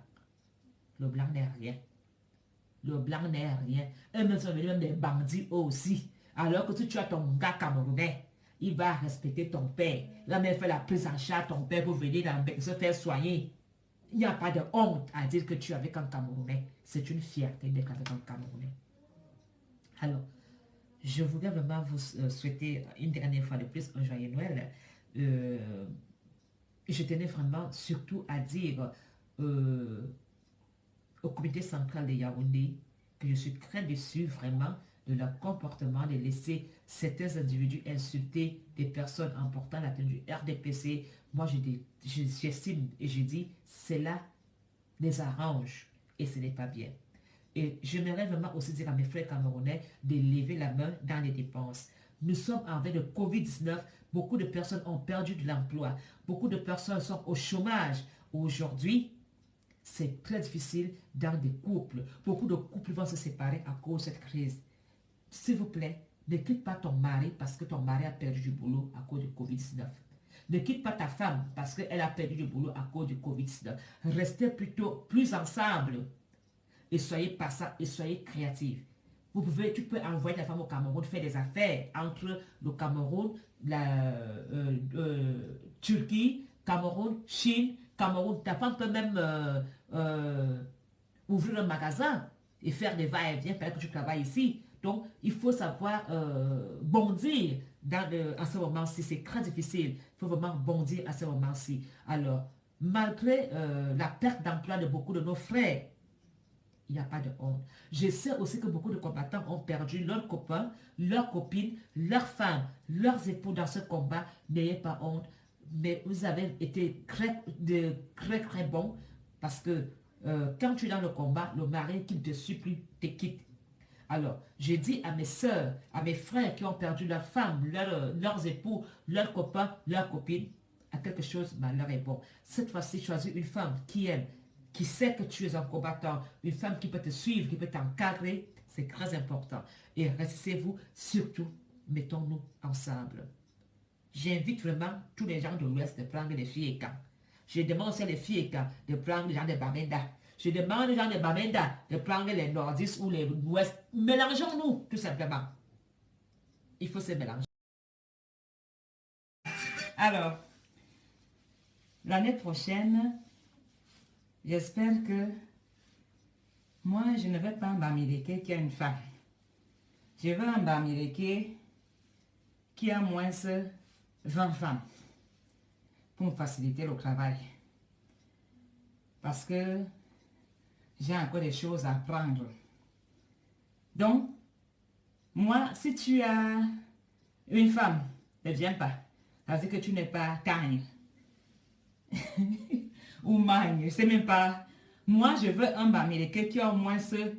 Le blanc n'est rien. Le blanc n'est rien. Eux-mêmes sont venus même des bandits aussi. Alors que si tu as ton gars camerounais, il va respecter ton père. Il va même faire la prise en charge ton père pour venir se faire soigner. Il n'y a pas de honte à dire que tu es avec un Camerounais. C'est une fierté d'être avec un Camerounais. Alors, je voudrais vraiment vous souhaiter une dernière fois de plus un joyeux Noël. Je tenais vraiment surtout à dire au comité central de Yaoundé que je suis très déçu vraiment de leur comportement de laisser certains individus insulter des personnes en portant la tenue du RDPC. Moi, j'estime et je dis, cela les arrange et ce n'est pas bien. Et j'aimerais vraiment aussi dire à mes frères camerounais de lever la main dans les dépenses. Nous sommes en veille de Covid-19. Beaucoup de personnes ont perdu de l'emploi. Beaucoup de personnes sont au chômage. Aujourd'hui, C'est très difficile dans des couples. Beaucoup de couples vont se séparer à cause de cette crise. S'il vous plaît, ne quitte pas ton mari parce que ton mari a perdu du boulot à cause du Covid-19. Ne quitte pas ta femme parce qu'elle a perdu du boulot à cause du Covid-19. Restez plutôt plus ensemble et soyez passants et soyez créatifs. Tu peux envoyer ta femme au Cameroun, faire des affaires entre le Cameroun, la Turquie, Cameroun, Chine, Cameroun. Ta femme peut même ouvrir un magasin et faire des va-et-vient pendant que tu travailles ici. Donc, il faut savoir bondir en ce moment-ci. C'est très difficile. Il faut vraiment bondir à ce moment-ci. Alors, malgré la perte d'emploi de beaucoup de nos frères, il n'y a pas de honte. Je sais aussi que beaucoup de combattants ont perdu leurs copains, leurs copines, leurs femmes, leurs époux dans ce combat. N'ayez pas honte. Mais vous avez été très bons parce que quand tu es dans le combat, le mari qui ne te suit plus te quitte. Alors, je dis à mes soeurs, à mes frères qui ont perdu leurs femmes, leurs époux, leurs copains, leurs copines, à quelque chose, malheur est bon. Cette fois-ci, choisis une femme qui aime, qui sait que tu es un combattant, une femme qui peut te suivre, qui peut t'encadrer, c'est très important. Et restez-vous, surtout, mettons-nous ensemble. J'invite vraiment tous les gens de l'Ouest de prendre des filles et camps. Je demande aussi à les filles et camps de prendre les gens de Bamenda. Je demande aux gens de Bamenda de prendre les nordistes ou les ouest. Mélangeons-nous, tout simplement. Il faut se mélanger. Alors, l'année prochaine, j'espère que moi, je ne vais pas en Bamileke qui a une femme. Je veux un Bamileke qui a moins de 20 femmes pour me faciliter le travail. Parce que j'ai encore des choses à apprendre. Donc, moi, si tu as une femme, ne viens pas. Ça veut dire que tu n'es pas Tagne. Ou Magne, je ne sais même pas. Moi, je veux un Bamileke qui a au moins ce...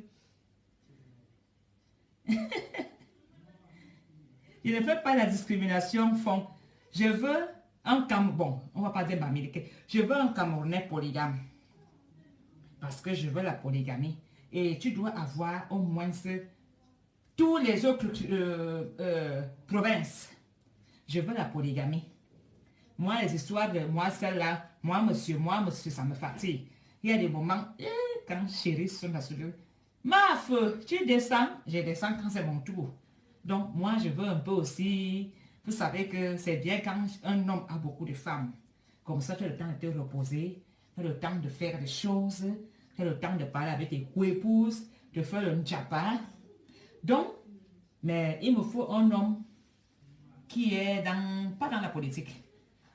Je ne fais pas la discrimination fond. Je veux un Camerounais, bon, on va pas dire Bamileke. Je veux un Camerounais polygame. Parce que je veux la polygamie. Et tu dois avoir au moins tous les autres provinces. Je veux la polygamie. Moi, les histoires de moi, celle-là, moi, monsieur, ça me fatigue. Il y a des moments, quand chérie sur ma soeur, ma feu, tu descends, je descends quand c'est mon tour. Donc, moi, je veux un peu aussi, vous savez que c'est bien quand un homme a beaucoup de femmes. Comme ça, tu as le temps de te reposer, tu as le temps de faire des choses, tu as le temps de parler avec tes co-épouses, de faire le njapa. Donc, mais il me faut un homme qui est pas dans la politique.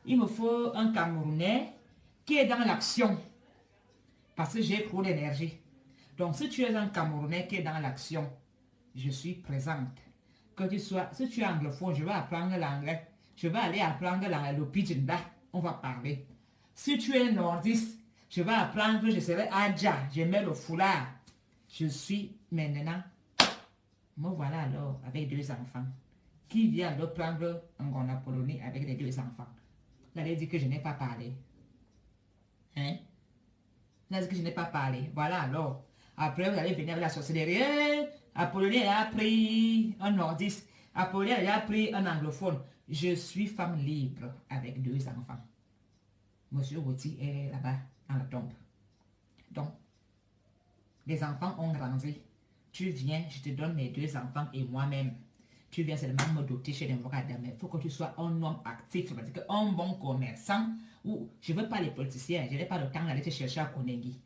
Il me faut un Camerounais qui est dans l'action. Parce que j'ai trop d'énergie. Donc, si tu es un Camerounais qui est dans l'action, je suis présente. Que tu sois, si tu es anglophone, je vais apprendre l'anglais. Je vais aller apprendre le pidgin là. On va parler. Si tu es nordiste, je vais apprendre, je serai Adja. Je mets le foulard. Je suis maintenant. Me voilà alors avec 2 enfants. Qui vient alors prendre un Apollonie avec les 2 enfants? Là, elle dit que je n'ai pas parlé. Hein? Là, elle dit que je n'ai pas parlé. Voilà alors. Après, vous allez venir avec la sorcellerie. Apollonie, elle a pris un nordiste. Apollonie, elle a pris un anglophone. Je suis femme libre avec 2 enfants. Monsieur Woti est là-bas, dans la tombe. Donc, les enfants ont grandi. Tu viens, je te donne mes 2 enfants et moi-même. Tu viens seulement me doter chez les Moradam. Il faut que tu sois un homme actif, c'est-à-dire un bon commerçant. Ou je ne veux pas les politiciens, je n'ai pas le temps d'aller te chercher à Konengi.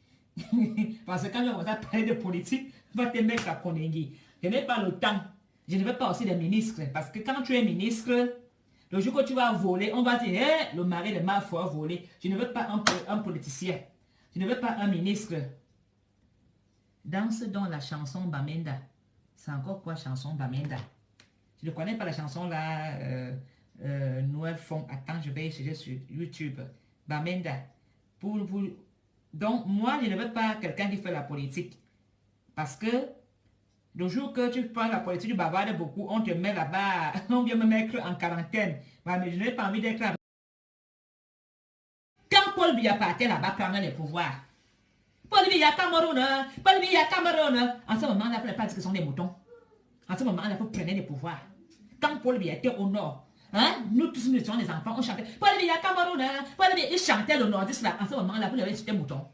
Parce que quand on va parler de politique, tu vas te mettre à Konengi. Je n'ai pas le temps. Je ne veux pas aussi des ministres. Parce que quand tu es ministre, le jour que tu vas voler, on va dire, hey, le mari de ma foi a volé. Je ne veux pas un politicien. Je ne veux pas un ministre. Danse dans la chanson Bamenda. C'est encore quoi chanson Bamenda? Je ne connais pas la chanson là. Noël Fond. Attends, je vais chercher sur YouTube. Bamenda. Donc, moi, je ne veux pas quelqu'un qui fait la politique. Parce que le jour que tu prends la politique, tu bavardes beaucoup, on te met là-bas, on vient me mettre en quarantaine. Mais je n'ai pas envie d'être là. Quand Paul Biya partait là-bas prendre les pouvoirs, Paul Biya Cameroun, Paul Biya Cameroun. En ce moment-là, il ne faut pas dire que ce sont des moutons. En ce moment-là, il faut prendre les pouvoirs. Quand Paul Biya était au nord, hein, nous tous, nous étions des enfants, on chantait Paul Biya Cameroun, Paul Biya, il chantait le nordiste là. En ce moment-là, vous avez des moutons.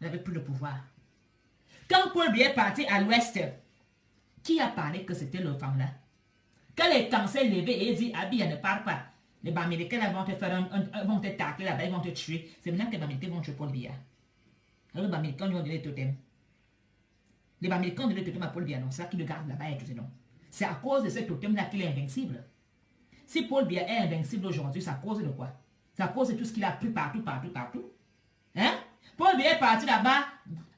Vous n'avez plus de pouvoir. Quand Paul Biya est parti à l'ouest, qui a parlé que c'était le femme là? Quand les camps s'est levé et il dit, Abia ne parle pas. Les Bamilekens vont te faire vont te tacler là-bas, ils vont te tuer. C'est maintenant que les Bamilekens vont tuer Paul Biya. Alors les Bamilekens lui ont donné le totem. Les Bamilekens ont donné le totem à Paul Biya, non? C'est ça qui le garde là-bas et tout, non? C'est à cause de ce totem-là qu'il est invincible. Si Paul Biya est invincible aujourd'hui, c'est à cause de quoi? C'est à cause de tout ce qu'il a pris partout. Hein? Paul Biya est parti là-bas,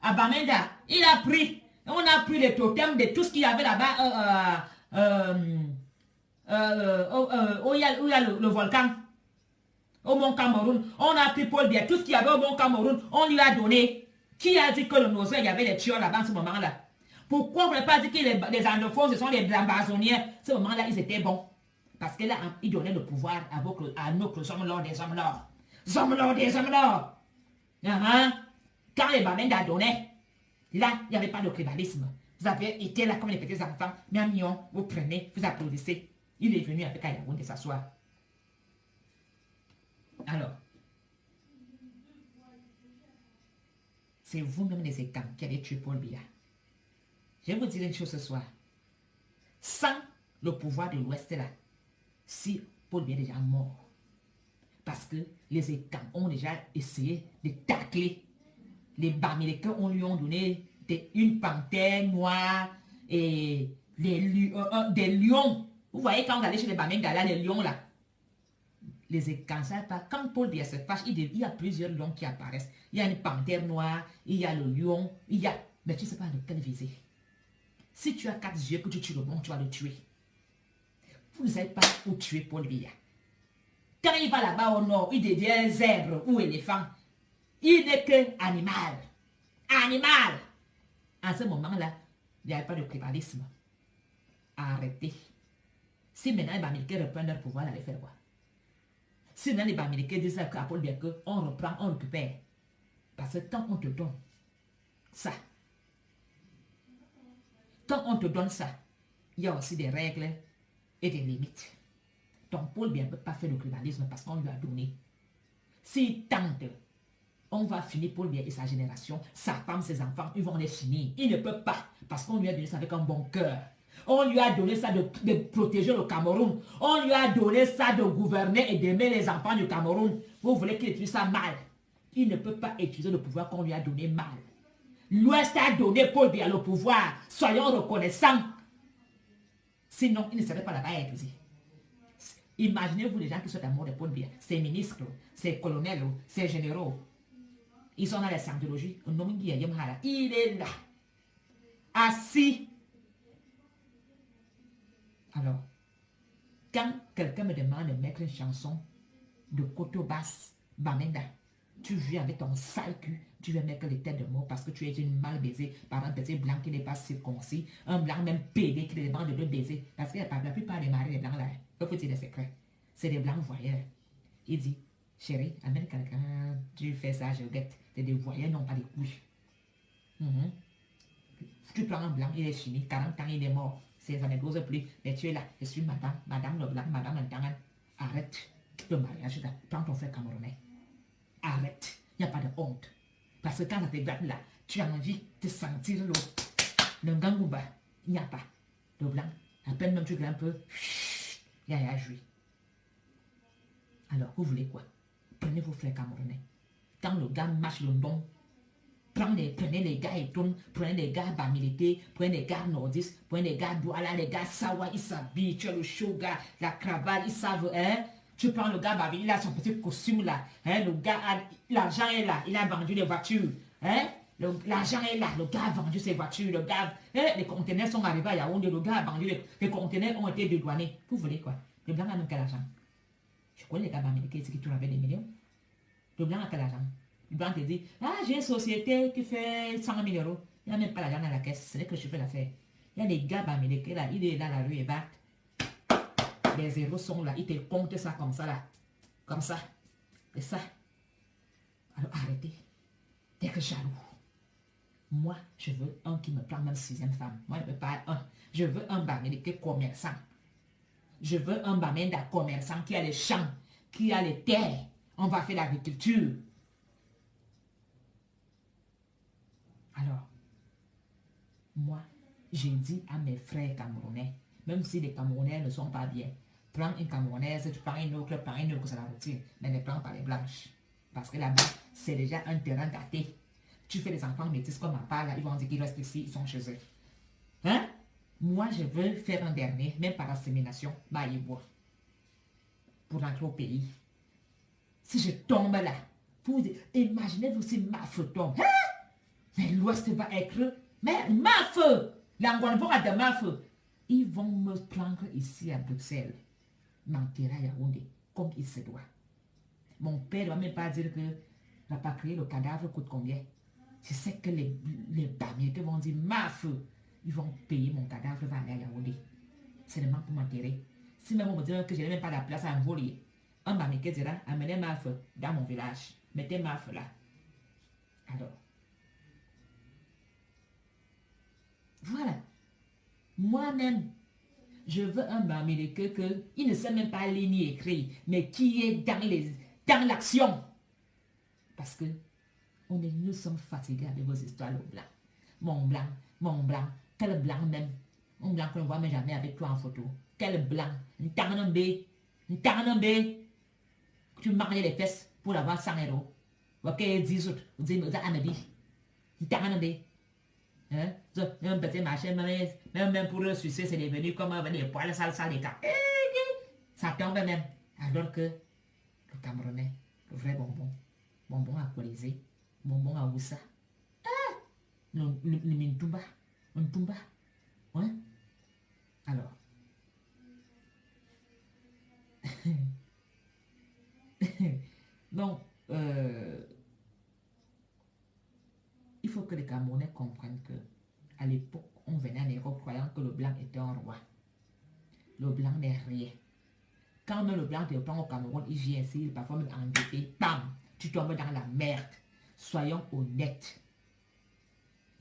à Bamenda. Il a pris, on a pris les totems de tout ce qu'il y avait là-bas, où il y a le volcan, au Mont Cameroun. On a pris Paul Biya, tout ce qu'il y avait au Mont Cameroun, on lui a donné. Qui a dit que le Nozé, il y avait les tueurs là-bas en ce moment-là? Pourquoi vous n'avez pas dit que les anglophones, ce sont les blasonniers? Ce moment-là, ils étaient bons. Parce que là, ils donnaient le pouvoir à nos hommes lords des hommes lords. Hommes lords des hommes lords. Quand les Bamenda donnaient, là, il n'y avait pas de tribalisme. Vous avez été là comme les petits enfants. Miamion, vous prenez, vous applaudissez. Il est venu avec Ayaoun de s'asseoir. Alors, c'est vous-même les écans qui avez tué Paul Biya. Je vais vous dire une chose ce soir. Sans le pouvoir de l'Ouest là, si Paul Biya est déjà mort, parce que les écans ont déjà essayé de tacler les Bamilekens, on lui a donné une panthère noire et des lions. Vous voyez quand vous allez chez les Bamilekens, là, les lions là, les écans, ça pas. Quand Paul Biya se fâche, il y a plusieurs lions qui apparaissent. Il y a une panthère noire, il y a le lion, il y a... Mais tu ne sais pas de quel viser. Si tu as 4 yeux que tu tues le bon, tu vas le tuer. Vous ne savez pas où tuer Paul Biya. Quand il va là-bas au nord, il devient zèbre ou éléphant. Il n'est que animal. Animal. En ce moment-là, il n'y avait pas de tribalisme. Arrêtez. Si maintenant les Bamilekens reprennent leur pouvoir, allez faire quoi? Si maintenant les Bamilekens disent à Paul Biya qu'on reprend, on récupère. Parce que quand on te donne ça, quand on te donne ça, il y a aussi des règles et des limites. Donc Paul Biya ne peut pas faire le tribalisme parce qu'on lui a donné. S'il tente, on va finir Paul Biya et sa génération, sa femme, ses enfants, ils vont les finir. Il ne peut pas parce qu'on lui a donné ça avec un bon cœur. On lui a donné ça de protéger le Cameroun. On lui a donné ça de gouverner et d'aimer les enfants du Cameroun. Vous voulez qu'il utilise ça mal? Il ne peut pas utiliser le pouvoir qu'on lui a donné mal. L'Ouest a donné Paul Biya le pouvoir. Soyons reconnaissants. Sinon, il ne serait pas là-bas à utiliser. Imaginez-vous les gens qui sont à mort de Paul Biya. Ces ministres, ces colonels, ces généraux. Ils sont dans la scientologie. Il est là. Assis. Alors, quand quelqu'un me demande de mettre une chanson de Koto Basse, Bamenda, tu viens avec ton sale cul, tu veux mettre les têtes de mort parce que tu es une mal baisée par un petit blanc qui n'est pas circoncis, un blanc même pédé qui demande de le baiser. Parce que la plupart des maris, les blancs là, il faut dire des secrets. C'est des blancs voyeurs. Il dit, chérie, amène quelqu'un, tu fais ça, je guette. C'est des voyeurs, non pas des couilles. Tu prends un blanc, il est fini, 40 ans, il est mort. Ça ne cause plus. Mais tu es là, je suis madame le blanc, madame le tangan. Arrête le mariage là. Prends ton frère camerounais. Arrête. Il n'y a pas de honte. Parce que quand ça te gratte là, tu as envie de sentir le ngangouba. Il n'y a pas. Le blanc, à peine même tu grimmes un peu, il y a joué. Alors, vous voulez quoi? Prenez vos frères camerounais. Quand le gars marche le bon, prenez les gars et tournent, prenez les gars Bamileke, prenez les gars nordistes, prenez les gars Douala, les gars Sawa, ils s'habillent, tu as le shoga, la cravate, ils savent, hein. Tu prends le gars Babi, il a son petit costume là, hein, le gars, l'argent est là, il a vendu les voitures, hein. L'argent est là, le gars a vendu ses voitures, le gars, hein, les conteneurs sont arrivés à Yaoundé, le gars a vendu, les conteneurs ont été dédouanés. Vous voulez quoi? Le blanc a même quel argent? Je connais les gars Bamileke, c'est qui tournent avec des millions. Le blanc a quel argent? Le blanc te dit, ah, j'ai une société qui fait 100 000 euros. Il n'y a même pas l'argent dans la caisse. C'est là que je fais l'affaire. Il y a des gars Bamileke là, il est dans la rue et va. Les zéros sont là, il te compte ça comme ça là. Comme ça. Et ça. Alors arrêtez. T'es que jaloux. Moi, je veux un qui me prend même sixième femme. Moi, je ne veux pas un. Je veux un Bamileke commerçant. Je veux un Bamenda commerçant qui a les champs, qui a les terres. On va faire l'agriculture. Alors, moi, j'ai dit à mes frères camerounais, même si les Camerounais ne sont pas bien, prends une Camerounaise, tu prends une autre, c'est la routine, mais ne prends pas les blanches. Parce que là-bas, c'est déjà un terrain gâté. Tu fais des enfants métis comme ma part, là, ils vont dire qu'ils restent ici, ils sont chez eux. Hein? Moi, je veux faire un dernier, même par assémination, bois, pour rentrer au pays. Si je tombe là, vous imaginez-vous si ma feu tombe. Hein? Mais l'Ouest va être... Mais ma feu! L'Angola va de ma feu. Ils vont me prendre ici à Bruxelles, m'enterrer à Yaoundé, comme il se doit. Mon père ne va même pas dire que n'a pas créé le cadavre coûte combien. Je sais que les Bamileke vont dire ma feu. Ils vont payer mon cadavre, va aller à Yaoundé. Seulement pour m'enterrer. Si même on me dit que je n'ai même pas la place à envoler, un Bamileke dira amenez ma feu dans mon village. Mettez ma feu là. Alors, voilà. Moi-même, je veux un Bamileke qui ne sait même pas lire ni écrire, mais qui est dans l'action. Parce que nous sommes fatigués avec vos histoires, le blanc. Mon blanc, quel blanc même. Un blanc qu'on ne voit même jamais avec toi en photo. Quel blanc. Une tarnambé. Tu mariais les fesses pour avoir 100 euros. Ok, 10 autres. Vous dites, Anabi. Une tarnambé. Hein? Un petit machin, même pour le succès, c'est devenu comme des poils sales des cas. Ça tombe même. Alors que le Camerounais, le vrai bonbon alcoolisé, bonbon à Oussa, le Mintumba, hein? Alors, donc, il faut que les Camerounais comprennent que à l'époque, on venait en Europe croyant que le blanc était un roi. Le blanc n'est rien. Quand le blanc te prend au Cameroun, il vient ici, il parfois même endetté, bam, tu tombes dans la merde. Soyons honnêtes.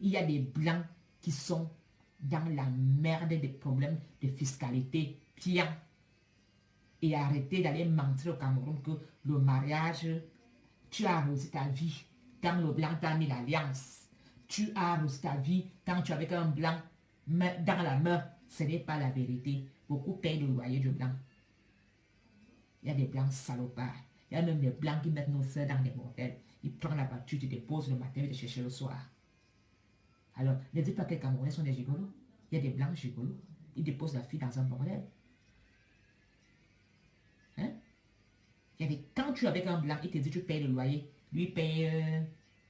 Il y a des blancs qui sont dans la merde des problèmes de fiscalité pire. Et arrêtez d'aller mentir au Cameroun que le mariage, tu as arrosé ta vie quand le blanc t'a mis l'alliance. Tu as arrosé ta vie quand tu es avec un blanc dans la main. Ce n'est pas la vérité. Beaucoup payent le loyer du blanc. Il y a des blancs salopards. Il y a même des blancs qui mettent nos soeurs dans des bordels. Ils prennent la voiture, tu te déposes le matin et te chercher le soir. Alors, ne dites pas que les Camerounais sont des gigolos. Il y a des blancs gigolos. Ils déposent la fille dans un bordel. Hein? Il y a des... Quand tu es avec un blanc, il te dit tu payes le loyer. Lui,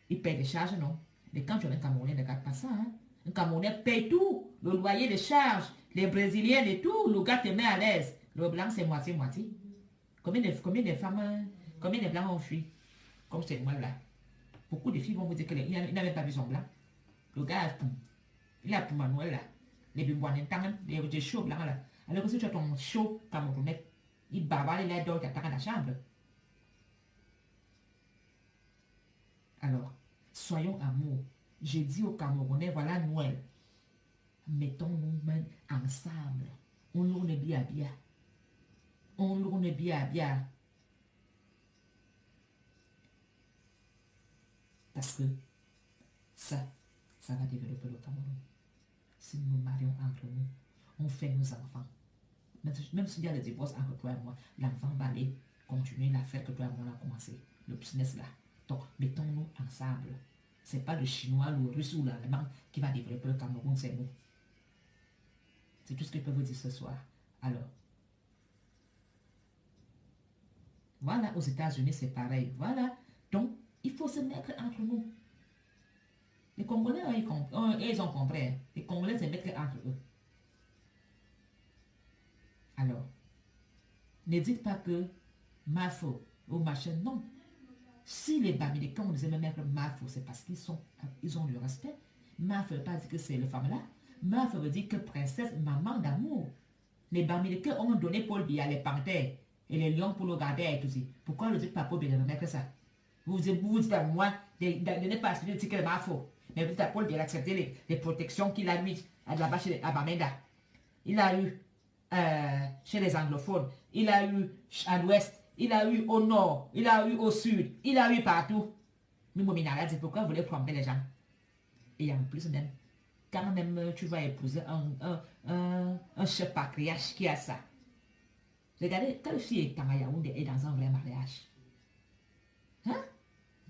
il paye des charges, non. Mais quand tu es avec un Camerounais, ne regarde pas ça. Hein? Un Camerounais paye tout. Le loyer, les charges, les Brésiliens et tout. Le gars te met à l'aise. Le blanc, c'est moitié-moitié. Combien de femmes, combien de blancs ont fui? Comme c'est moi là. Beaucoup de filles vont vous dire qu'il n'avait pas vu son blanc. Le gars, il a pour Manuel là. Les bimboines, les chauds blancs là. Alors que si tu as ton chaud camerounais, il bavale, il est dehors, il t'attend dans la chambre. Alors, soyons amour. J'ai dit aux Camerounais, voilà Noël. Mettons-nous mains ensemble. On l'ourne bien. On l'ourne bien. Parce que ça va développer le Cameroun. Si nous nous marions entre nous, on fait nos enfants. Même s'il y a des divorces entre toi et moi, l'enfant va aller continuer l'affaire que toi et moi on a commencé. Le business là. Donc, mettons-nous ensemble. Ce n'est pas le chinois, le russe ou l'allemand qui va développer le Cameroun, c'est nous. C'est tout ce que je peux vous dire ce soir. Alors, voilà, aux États-Unis, c'est pareil. Voilà. Donc, il faut se mettre entre nous. Les Congolais, ils ont compris. Les Congolais se mettent entre eux. Alors, ne dites pas que ma faute ou machin, non. Si les Bamileke, on disait même que ma faute, c'est parce qu'ils ont le respect. Ma faute ne veut pas dire que c'est le femme là. Ma faute veut dire que princesse, maman d'amour. Les Bamileke ont donné Paul Biya, les panthères et les lions pour le garder et tout ça. Pourquoi le dites pas Paul Biya ne que ça? Vous dites à moi de ne pas se dire que c'est ma faute. Mais petit à Paul vient d'accepter les protections qu'il a eues là-bas à Bamenda. Il a eu chez les anglophones. Il a eu à l'ouest. Il a eu au nord. Il a eu au sud. Il a eu partout. Mais mon minarade, c'est pourquoi vous voulez prendre les gens. Et en plus même, quand même tu vas épouser un chef patriarche qui a ça. Regardez, quelle fille est à Yaoundé est dans un vrai mariage. Hein?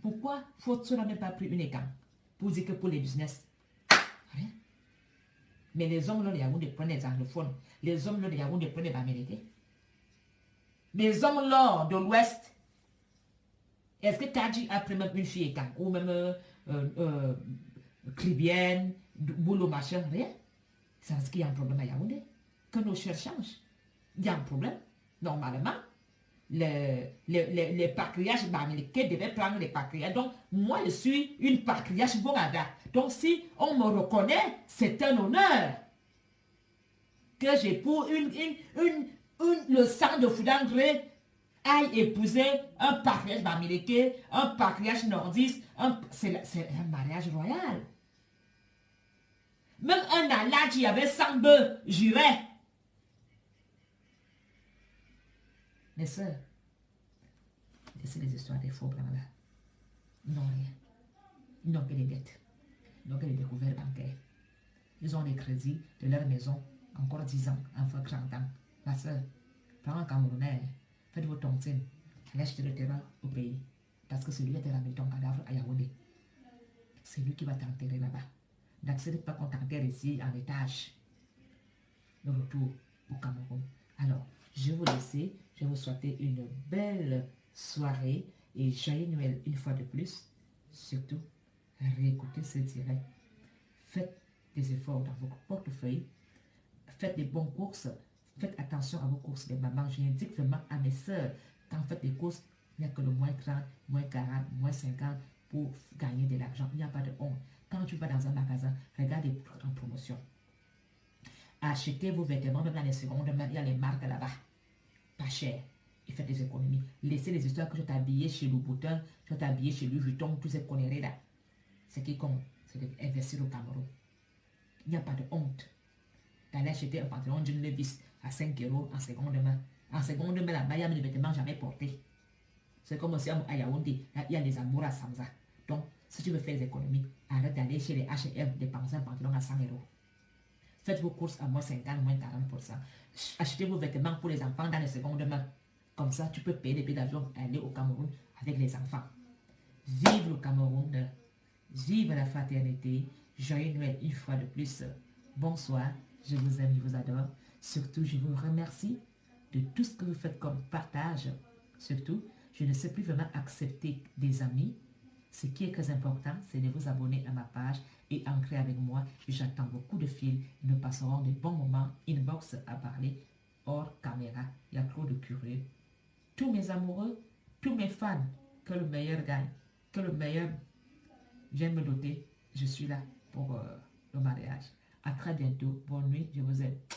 Pourquoi faut-il même pas pris une écran pour dire que pour les business? Rien. Mais les hommes là de Yaoundé prennent les anglophones. Les hommes là de Yaoundé prennent les Bamileke. Les hommes là de l'Ouest. Est-ce que Tadji a pris même une fille écran? Ou même Cribienne, boulot machin? Rien. C'est parce qu'il y a un problème à Yaoundé. Que nos chers changent. Il y a un problème. Normalement, les patriarches bamileke devaient prendre les patriarches. Donc, moi, je suis une patriarche Bongada. Donc, si on me reconnaît, c'est un honneur que j'ai pour le sang de Foudangre aille épouser un patriarche bamileke, un patriarche nordiste. C'est un mariage royal. Même un Allah qui avait 100 bœufs jurait. Mes soeurs, laissez les histoires des faux blancs là. Ils n'ont rien. Ils n'ont que des dettes. Ils n'ont que des découvertes bancaires. Ils ont des crédits de leur maison encore 10 ans, enfin 30 ans. Ma soeur, prends un Camerounais, faites vos tontines, allez acheter le terrain au pays. Parce que c'est lui qui a ramené ton cadavre à Yaoundé. C'est lui qui va t'enterrer là-bas. N'accepte pas qu'on t'enterre ici en étage. Le retour au Cameroun. Alors, je vais vous laisser. Je vais vous souhaiter une belle soirée et joyeux Noël une fois de plus. Surtout, réécoutez ce direct. Faites des efforts dans vos portefeuilles. Faites des bonnes courses. Faites attention à vos courses, les mamans. J'indique vraiment à mes soeurs, quand vous faites des courses, il n'y a que le moins 30, moins 40, moins 50 pour gagner de l'argent. Il n'y a pas de honte. Quand tu vas dans un magasin, regarde les produits en promotion. Achetez vos vêtements, même dans les secondes mains, il y a les marques là-bas. Pas cher. Et faites des économies. Laissez les histoires que je t'ai habillé chez Louboutin, je t'ai habillé chez Louis Vuitton, tous ces conneries là. Ce qui compte, c'est d'investir au Cameroun. Il n'y a pas de honte d'aller acheter un pantalon d'une Levi's à 5 € en seconde main. En seconde main, là-bas, il y a des vêtements jamais portés. C'est comme aussi à Yaoundé, il y a des amours à Samza. Donc, si tu veux faire des économies, arrête d'aller chez les H&M dépenser un pantalon à 100 €. Faites vos courses à moins 50, moins 40%. Achetez vos vêtements pour les enfants dans les secondes mains. Comme ça, tu peux payer les billets d'avion et aller au Cameroun avec les enfants. Vive le Cameroun. Vive la fraternité. Joyeux Noël une fois de plus. Bonsoir. Je vous aime, je vous adore. Surtout, je vous remercie de tout ce que vous faites comme partage. Surtout, je ne sais plus vraiment accepter des amis. Ce qui est très important, c'est de vous abonner à ma page et entrer avec moi. J'attends beaucoup de fils. Nous passerons de bons moments inbox à parler hors caméra. Il y a trop de curieux. Tous mes amoureux, tous mes fans, que le meilleur gagne, que le meilleur vienne me doter. Je suis là pour le mariage. À très bientôt. Bonne nuit. Je vous aime.